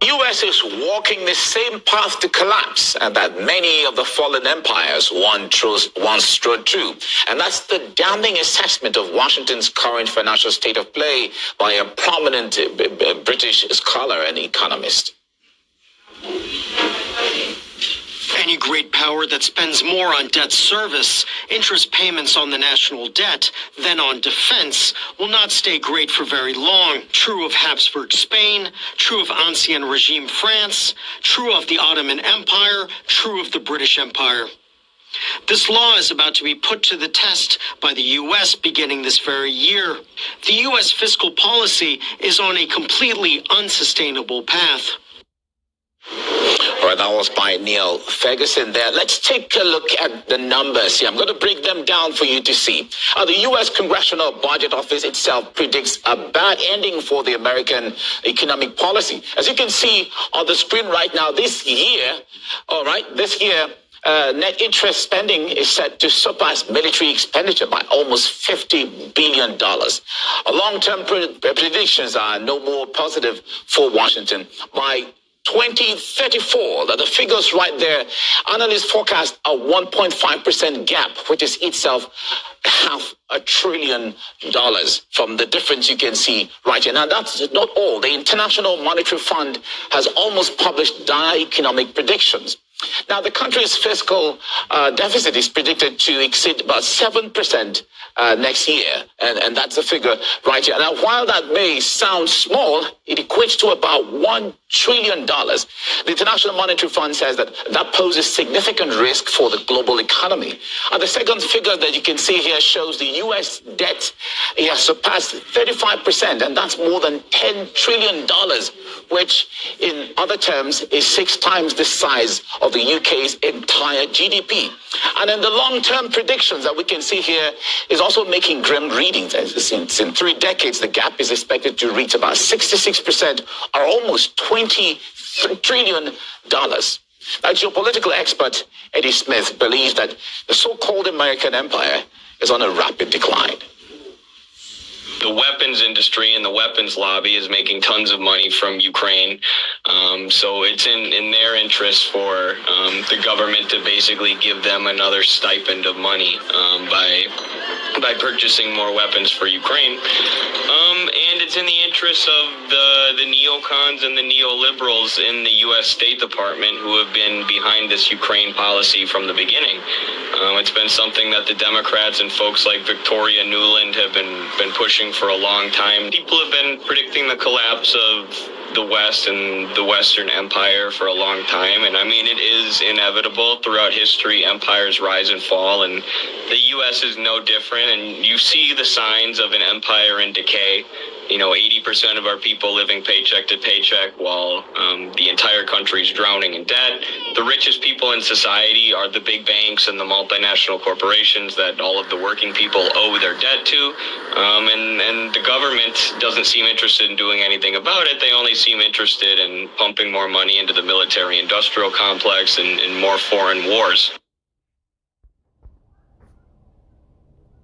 U.S. is walking the same path to collapse that many of the fallen empires once strode through. And that's the damning assessment of Washington's current financial state of play by a prominent British scholar and economist. Any great power that spends more on debt service, interest payments on the national debt, than on defense will not stay great for very long. True of Habsburg Spain, true of Ancien Regime France, true of the Ottoman Empire, true of the British Empire. This law is about to be put to the test by the U.S. beginning this very year. The U.S. fiscal policy is on a completely unsustainable path. All right, that was by Neil Ferguson there. Let's take a look at the numbers here. I'm going to break them down for you to see. The U.S. Congressional Budget Office itself predicts a bad ending for the American economic policy. As you can see on the screen right now, this year, net interest spending is set to surpass military expenditure by almost $50 billion. Long-term predictions are no more positive for Washington. By 2034, the figures right there, analysts forecast a 1.5% gap, which is itself $500 billion from the difference you can see right here. Now, that's not all. The International Monetary Fund has almost published dire economic predictions. Now, the country's fiscal deficit is predicted to exceed about 7% next year, and that's a figure right here. Now, while that may sound small, it equates to about $1 trillion. The International Monetary Fund says that poses significant risk for the global economy. The second figure that you can see here shows the U.S. debt has surpassed 35%, and that's more than $10 trillion, which in other terms is 6 times the size of the UK's entire GDP. And in the long-term predictions that we can see here is also making grim readings. In 3 decades, the gap is expected to reach about 66%, or almost $20 trillion. Now, geopolitical expert Eddie Smith believes that the so-called American empire is on a rapid decline. The weapons industry and the weapons lobby is making tons of money from Ukraine. So it's in their interest for the government to basically give them another stipend of money by purchasing more weapons for Ukraine. And it's in the interest of the neocons and the neoliberals in the U.S. State Department who have been behind this Ukraine policy from the beginning. It's been something that the Democrats and folks like Victoria Nuland have been pushing for a long time. People have been predicting the collapse of the West and the Western Empire for a long time. And I mean, it is inevitable throughout history. Empires rise and fall, and the U.S. is no different. And you see the signs of an empire in decay. 80% of our people living paycheck to paycheck while the entire country is drowning in debt. The richest people in society are the big banks and the multinational corporations that all of the working people owe their debt to. And the government doesn't seem interested in doing anything about it. They only seem interested in pumping more money into the military-industrial complex and more foreign wars.